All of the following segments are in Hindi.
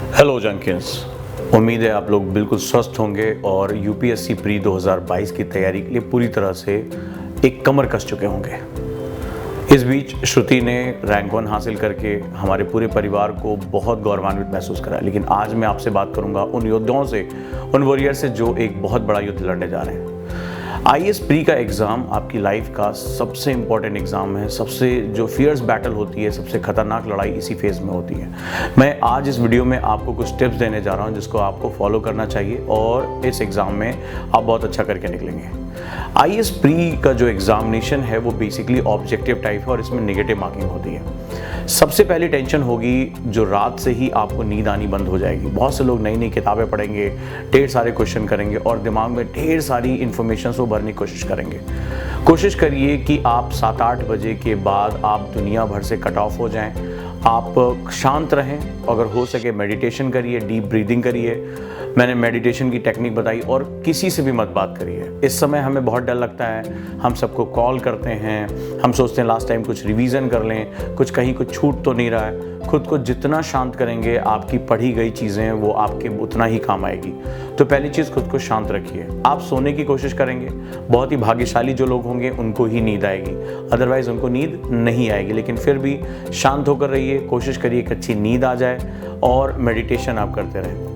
हेलो जंकिन्स, उम्मीद है आप लोग बिल्कुल स्वस्थ होंगे और यूपीएससी प्री 2022 की तैयारी के लिए पूरी तरह से एक कमर कस चुके होंगे। इस बीच श्रुति ने रैंक 1 हासिल करके हमारे पूरे परिवार को बहुत गौरवान्वित महसूस करा। लेकिन आज मैं आपसे बात करूंगा उन योद्धाओं से, उन वॉरियर से जो एक बहुत बड़ा युद्ध लड़ने जा रहे हैं। आईएएस प्री का एग्ज़ाम आपकी लाइफ का सबसे इम्पॉर्टेंट एग्ज़ाम है। सबसे जो फियर्स बैटल होती है, सबसे खतरनाक लड़ाई इसी फेज़ में होती है। मैं आज इस वीडियो में आपको कुछ टिप्स देने जा रहा हूं जिसको आपको फॉलो करना चाहिए और इस एग्ज़ाम में आप बहुत अच्छा करके निकलेंगे। आईएएस प्री का जो एग्ज़ामिनेशन है वो बेसिकली ऑब्जेक्टिव टाइप है और इसमें नेगेटिव मार्किंग होती है। सबसे पहली टेंशन होगी जो रात से ही आपको नींद आनी बंद हो जाएगी। बहुत से लोग नई नई किताबें पढ़ेंगे, ढेर सारे क्वेश्चन करेंगे और दिमाग में ढेर सारी इन्फॉर्मेशन को भरने की कोशिश करेंगे। कोशिश करिए कि आप 7-8 बजे के बाद आप दुनिया भर से कट ऑफ हो जाएं। आप शांत रहें, अगर हो सके मेडिटेशन करिए, डीप ब्रीदिंग करिए। मैंने मेडिटेशन की टेक्निक बताई और किसी से भी मत बात करिए। इस समय हमें बहुत डर लगता है, हम सबको कॉल करते हैं, हम सोचते हैं लास्ट टाइम कुछ रिवीजन कर लें, कुछ कहीं कुछ छूट तो नहीं रहा है। खुद को जितना शांत करेंगे, आपकी पढ़ी गई चीज़ें वो आपके उतना ही काम आएगी। तो पहली चीज़, खुद को शांत रखिए। आप सोने की कोशिश करेंगे, बहुत ही भाग्यशाली जो लोग होंगे उनको ही नींद आएगी, अदरवाइज़ उनको नींद नहीं आएगी। लेकिन फिर भी शांत होकर रहिए, कोशिश करिए कि अच्छी नींद आ जाए और मेडिटेशन आप करते रहें।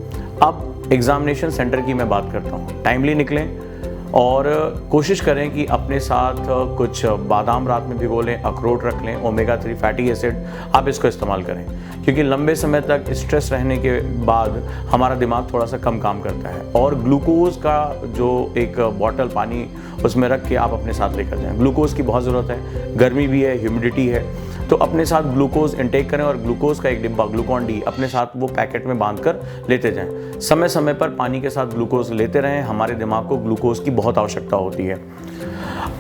अब एग्जामिनेशन सेंटर की मैं बात करता हूँ। टाइमली निकलें और कोशिश करें कि अपने साथ कुछ बादाम रात में भिगो लें, अखरोट रख लें, ओमेगा 3 फैटी एसिड आप इसको इस्तेमाल करें, क्योंकि लंबे समय तक स्ट्रेस रहने के बाद हमारा दिमाग थोड़ा सा कम काम करता है। और ग्लूकोज का जो एक बॉटल पानी उसमें रख के आप अपने साथ लेकर जाएं। ग्लूकोज की बहुत ज़रूरत है, गर्मी भी है, ह्यूमिडिटी है, तो अपने साथ ग्लूकोज इंटेक करें और ग्लूकोज का एक डिब्बा ग्लूकॉन डी अपने साथ वो पैकेट में बांधकर लेते जाएं। समय समय पर पानी के साथ ग्लूकोज लेते रहें, हमारे दिमाग को ग्लूकोज की बहुत आवश्यकता होती है।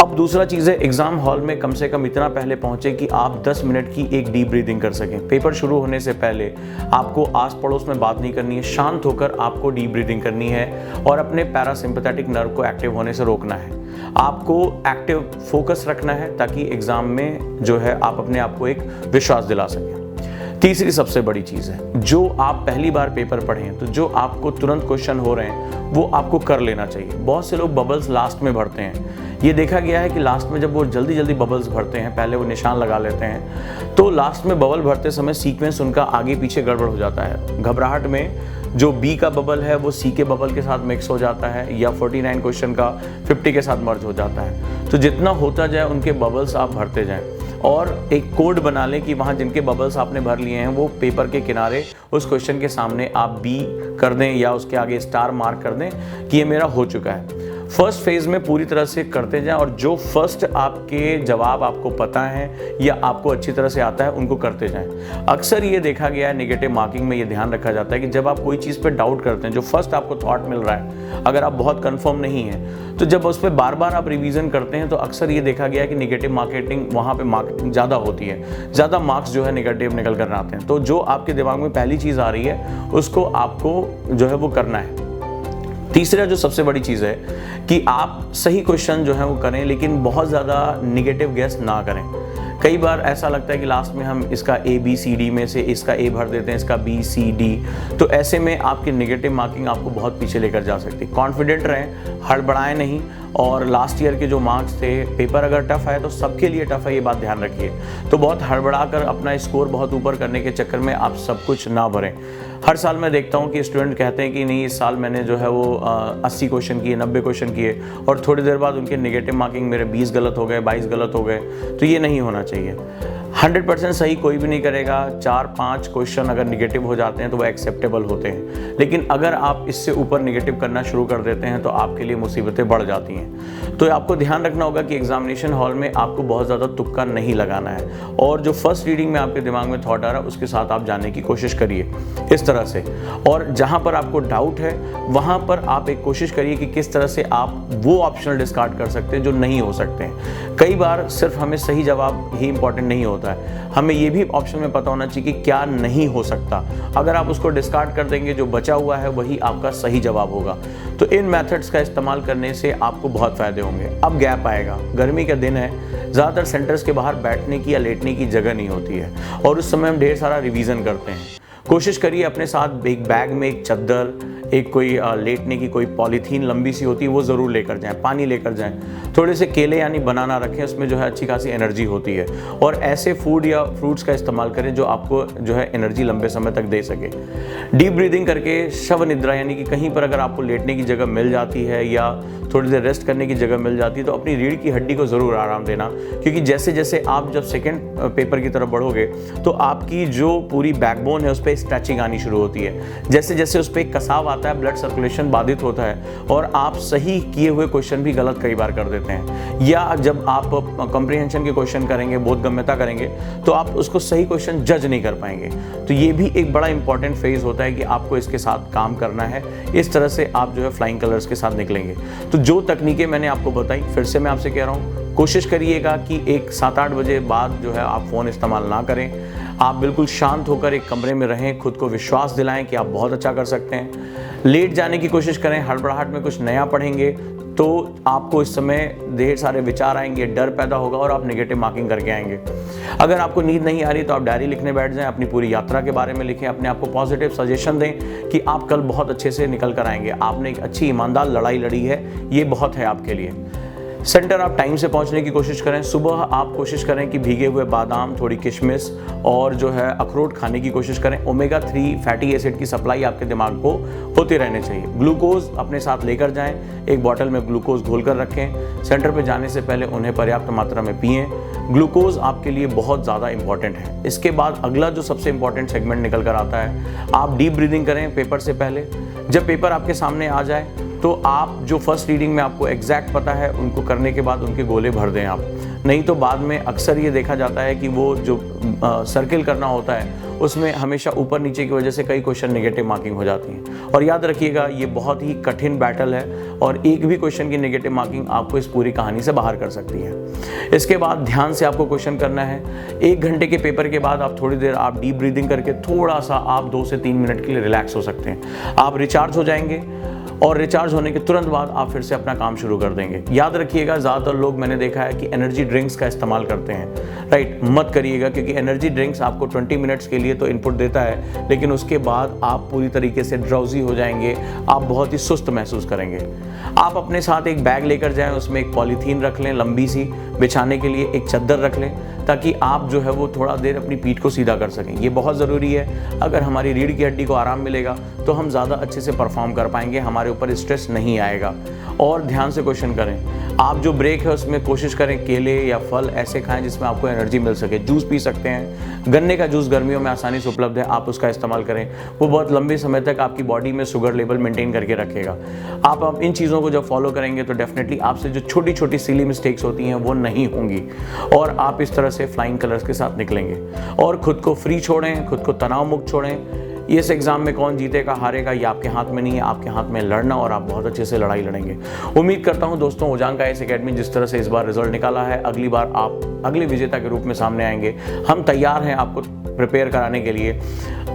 अब दूसरा चीज़ है, एग्जाम हॉल में कम से कम इतना पहले पहुंचे कि आप 10 मिनट की एक डीप ब्रीदिंग कर सकें। पेपर शुरू होने से पहले आपको आस पड़ोस में बात नहीं करनी है, शांत होकर आपको डीप ब्रीदिंग करनी है और अपने पैरासिम्पैथेटिक नर्व को एक्टिव होने से रोकना है। आपको एक्टिव फोकस रखना है ताकि एग्जाम में जो है आप अपने आप को एक विश्वास दिला सकें। तीसरी सबसे बड़ी चीज़ है, जो आप पहली बार पेपर पढ़ें तो जो आपको तुरंत क्वेश्चन हो रहे हैं वो आपको कर लेना चाहिए। बहुत से लोग बबल्स लास्ट में भरते हैं। ये देखा गया है कि लास्ट में जब वो जल्दी जल्दी बबल्स भरते हैं, पहले वो निशान लगा लेते हैं, तो लास्ट में बबल भरते समय सीक्वेंस उनका आगे पीछे गड़बड़ हो जाता है। घबराहट में जो बी का बबल है वो सी के बबल के साथ मिक्स हो जाता है या 49 क्वेश्चन का 50 के साथ मर्ज हो जाता है। तो जितना होता जाए उनके बबल्स आप भरते जाएं और एक कोड बना लें कि वहाँ जिनके बबल्स आपने भर लिए हैं वो पेपर के किनारे उस क्वेश्चन के सामने आप बी कर दें या उसके आगे स्टार मार्क कर दें कि ये मेरा हो चुका है। फर्स्ट फेज़ में पूरी तरह से करते जाएं और जो फर्स्ट आपके जवाब आपको पता है या आपको अच्छी तरह से आता है उनको करते जाएं। अक्सर ये देखा गया है, नेगेटिव मार्किंग में ये ध्यान रखा जाता है कि जब आप कोई चीज़ पे डाउट करते हैं, जो फर्स्ट आपको थॉट मिल रहा है, अगर आप बहुत कंफर्म नहीं है तो जब उस पर बार बार आप रिवीजन करते हैं तो अक्सर ये देखा गया है कि नेगेटिव मार्केटिंग वहाँ पर मार्केटिंग ज़्यादा होती है, ज़्यादा मार्क्स जो है नेगेटिव निकल कर आते हैं। तो जो आपके दिमाग में पहली चीज़ आ रही है उसको आपको जो है वो करना है। तीसरा जो सबसे बड़ी चीज़ है कि आप सही क्वेश्चन जो है वो करें, लेकिन बहुत ज़्यादा निगेटिव गेस ना करें। कई बार ऐसा लगता है कि लास्ट में हम इसका ABCD में से इसका A भर देते हैं, इसका BCD, तो ऐसे में आपकी नेगेटिव मार्किंग आपको बहुत पीछे लेकर जा सकती है। कॉन्फिडेंट रहें, हड़बड़ाएं नहीं। और लास्ट ईयर के जो मार्क्स थे, पेपर अगर टफ है तो सबके लिए टफ है, ये बात ध्यान रखिए। तो बहुत हड़बड़ा कर अपना स्कोर बहुत ऊपर करने के चक्कर में आप सब कुछ ना भरें। हर साल मैं देखता हूँ कि स्टूडेंट कहते हैं कि नहीं इस साल मैंने जो है वो 80 क्वेश्चन किए, 90 क्वेश्चन किए और थोड़ी देर बाद उनके नेगेटिव मार्किंग मेरे 20 गलत हो गए, 22 गलत हो गए। तो ये नहीं होना चाहिए। 100% सही कोई भी नहीं करेगा। 4-5 क्वेश्चन अगर निगेटिव हो जाते हैं तो वो एक्सेप्टेबल होते हैं, लेकिन अगर आप इससे ऊपर निगेटिव करना शुरू कर देते हैं तो आपके लिए मुसीबतें बढ़ जाती हैं। तो आपको ध्यान रखना होगा कि एग्जामिनेशन हॉल में आपको बहुत ज़्यादा तुक्का नहीं लगाना है और जो फर्स्ट रीडिंग में आपके दिमाग में थॉट आ रहा है उसके साथ आप जाने की कोशिश करिए इस तरह से। और जहाँ पर आपको डाउट है वहाँ पर आप एक कोशिश करिए कि किस तरह से आप वो ऑप्शनल डिस्कार्ड कर सकते हैं जो नहीं हो सकते हैं। कई बार सिर्फ हमें सही जवाब ही इंपॉर्टेंट नहीं होता है, हमें ये भी ऑप्शन में पता होना चाहिए कि क्या नहीं हो सकता। अगर आप उसको डिस्कार्ड कर देंगे, जो बचा हुआ है वही आपका सही जवाब होगा। तो इन मेथड्स का इस्तेमाल करने से आपको बहुत फ़ायदे होंगे। अब गैप आएगा, गर्मी का दिन है, ज़्यादातर सेंटर्स के बाहर बैठने की या लेटने की जगह नहीं होती है और उस समय हम ढेर सारा रिवीजन करते हैं। कोशिश करिए अपने साथ एक बैग में एक चद्दर, एक कोई लेटने की कोई पॉलीथीन लंबी सी होती है वो ज़रूर लेकर जाएं, पानी लेकर जाएं, थोड़े से केले यानी बनाना रखें, उसमें जो है अच्छी खासी एनर्जी होती है। और ऐसे फूड या फ्रूट्स का इस्तेमाल करें जो आपको जो है एनर्जी लंबे समय तक दे सके। डीप ब्रीदिंग करके शव निद्रा यानी कि कहीं पर अगर आपको लेटने की जगह मिल जाती है या थोड़ी देर रेस्ट करने की जगह मिल जाती है तो अपनी रीढ़ की हड्डी को ज़रूर आराम देना, क्योंकि जैसे जैसे आप जब सेकेंड पेपर की तरफ बढ़ोगे तो आपकी जो पूरी बैकबोन है उस पर स्ट्रेचिंग आनी शुरू होती है। जैसे जैसे उस पर एक कसाव आता है, ब्लड सर्कुलेशन बाधित होता है और आप सही किए हुए क्वेश्चन भी गलत कई बार कर देते हैं। या जब आप कॉम्प्रिहेंशन के क्वेश्चन करेंगे, बोधगम्यता करेंगे, तो आप उसको सही क्वेश्चन जज नहीं कर पाएंगे। तो ये भी एक बड़ा इंपॉर्टेंट फेज होता है कि आपको इसके साथ काम करना है। इस तरह से आप जो है फ्लाइंग कलर्स के साथ निकलेंगे। तो जो तकनीकें मैंने आपको बताई, फिर से मैं आपसे कह रहा हूँ, कोशिश करिएगा कि एक 7-8 बजे बाद जो है आप फ़ोन इस्तेमाल ना करें। आप बिल्कुल शांत होकर एक कमरे में रहें, खुद को विश्वास दिलाएं कि आप बहुत अच्छा कर सकते हैं। लेट जाने की कोशिश करें, हड़बड़ाहट में कुछ नया पढ़ेंगे तो आपको इस समय ढेर सारे विचार आएंगे, डर पैदा होगा और आप नेगेटिव मार्किंग करके आएंगे। अगर आपको नींद नहीं आ रही तो आप डायरी लिखने बैठ जाएं, अपनी पूरी यात्रा के बारे में लिखें, अपने आप को पॉजिटिव सजेशन दें कि आप कल बहुत अच्छे से निकल कर आएंगे। आपने एक अच्छी ईमानदार लड़ाई लड़ी है, ये बहुत है आपके लिए। सेंटर आप टाइम से पहुंचने की कोशिश करें। सुबह आप कोशिश करें कि भीगे हुए बादाम, थोड़ी किशमिश और जो है अखरोट खाने की कोशिश करें। ओमेगा 3 फैटी एसिड की सप्लाई आपके दिमाग को होती रहनी चाहिए। ग्लूकोज अपने साथ लेकर जाएं, एक बॉटल में ग्लूकोज घोल कर रखें। सेंटर पे जाने से पहले उन्हें पर्याप्त मात्रा में पिएं। ग्लूकोज आपके लिए बहुत ज़्यादा इंपॉर्टेंट है। इसके बाद अगला जो सबसे इंपॉर्टेंट सेगमेंट निकल कर आता है, आप डीप ब्रीदिंग करें पेपर से पहले। जब पेपर आपके सामने आ जाए तो आप जो फर्स्ट रीडिंग में आपको एग्जैक्ट पता है उनको करने के बाद उनके गोले भर दें आप। नहीं तो बाद में अक्सर ये देखा जाता है कि वो जो सर्किल करना होता है उसमें हमेशा ऊपर नीचे की वजह से कई क्वेश्चन नेगेटिव मार्किंग हो जाती है। और याद रखिएगा ये बहुत ही कठिन बैटल है और एक भी क्वेश्चन की नेगेटिव मार्किंग आपको इस पूरी कहानी से बाहर कर सकती है। इसके बाद ध्यान से आपको क्वेश्चन करना है। 1 घंटे के पेपर के बाद आप थोड़ी देर आप डीप ब्रीदिंग करके थोड़ा सा आप 2 से 3 मिनट के लिए रिलैक्स हो सकते हैं। आप रिचार्ज हो जाएंगे और रिचार्ज होने के तुरंत बाद आप फिर से अपना काम शुरू कर देंगे। याद रखिएगा ज़्यादातर लोग मैंने देखा है कि एनर्जी ड्रिंक्स का इस्तेमाल करते हैं। राइट, मत करिएगा, क्योंकि एनर्जी ड्रिंक्स आपको 20 मिनट्स के लिए तो इनपुट देता है, लेकिन उसके बाद आप पूरी तरीके से ड्राउजी हो जाएंगे, आप बहुत ही सुस्त महसूस करेंगे। आप अपने साथ एक बैग लेकर जाएं, उसमें एक पॉलीथीन रख लें लंबी सी, बिछाने के लिए एक चद्दर रख लें, ताकि आप जो है वो थोड़ा देर अपनी पीठ को सीधा कर सकें। ये बहुत ज़रूरी है। अगर हमारी रीढ़ की हड्डी को आराम मिलेगा तो हम ज़्यादा अच्छे से परफॉर्म कर पाएंगे, हमारे ऊपर स्ट्रेस नहीं आएगा। और ध्यान से क्वेश्चन करें। आप जो ब्रेक है उसमें कोशिश करें केले या फल ऐसे खाएं जिसमें आपको एनर्जी मिल सके। जूस पी सकते हैं, गन्ने का जूस गर्मियों में आसानी से उपलब्ध है, आप उसका इस्तेमाल करें। वो बहुत लंबे समय तक आपकी बॉडी में शुगर लेवल मेंटेन करके रखेगा। आप इन चीज़ों को जब फॉलो करेंगे तो डेफिनेटली आपसे जो छोटी छोटी सिली मिस्टेक्स होती हैं वो नहीं होंगी और आप इस तरह से फ्लाइंग कलर्स के साथ निकलेंगे। और खुद को फ्री छोड़ें, खुद को तनाव मुक्त छोड़ें। इस एग्जाम में कौन जीतेगा हारेगा ये आपके हाथ में नहीं है, आपके हाथ में लड़ना, और आप बहुत अच्छे से लड़ाई लड़ेंगे। उम्मीद करता हूं दोस्तों ओजांग IAS एकेडमी जिस तरह से इस बार रिजल्ट निकाला है, अगली बार आप अगले विजेता के रूप में सामने आएंगे। हम तैयार हैं आपको प्रिपेयर कराने के लिए।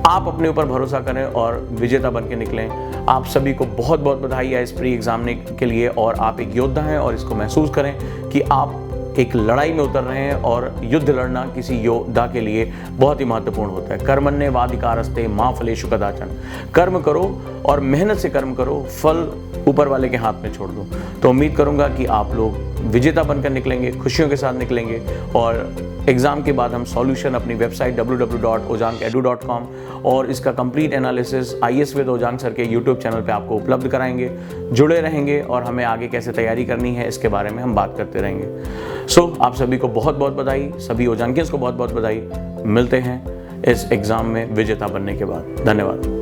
आप अपने ऊपर भरोसा करें और विजेता बन के निकलें। आप सभी को बहुत बहुत बधाई है इस प्री एग्जाम के लिए, और आप एक योद्धा हैं और इसको महसूस करें कि आप एक लड़ाई में उतर रहे हैं और युद्ध लड़ना किसी योद्धा के लिए बहुत ही महत्वपूर्ण होता है। कर्मण्येवाधिकारस्ते मा फलेषु कदाचन। कर्म करो और मेहनत से कर्म करो, फल ऊपर वाले के हाथ में छोड़ दो। तो उम्मीद करूंगा कि आप लोग विजेता बनकर निकलेंगे, खुशियों के साथ निकलेंगे। और एग्ज़ाम के बाद हम सॉल्यूशन अपनी वेबसाइट www.ojangedu.com और इसका complete analysis IAS with Ojaank sir के यूट्यूब चैनल पे आपको उपलब्ध कराएंगे। जुड़े रहेंगे और हमें आगे कैसे तैयारी करनी है इसके बारे में हम बात करते रहेंगे। सो आप सभी को बहुत बहुत बधाई, सभी ओजांगियंस को बहुत बहुत बधाई। मिलते हैं इस एग्ज़ाम में विजेता बनने के बाद। धन्यवाद।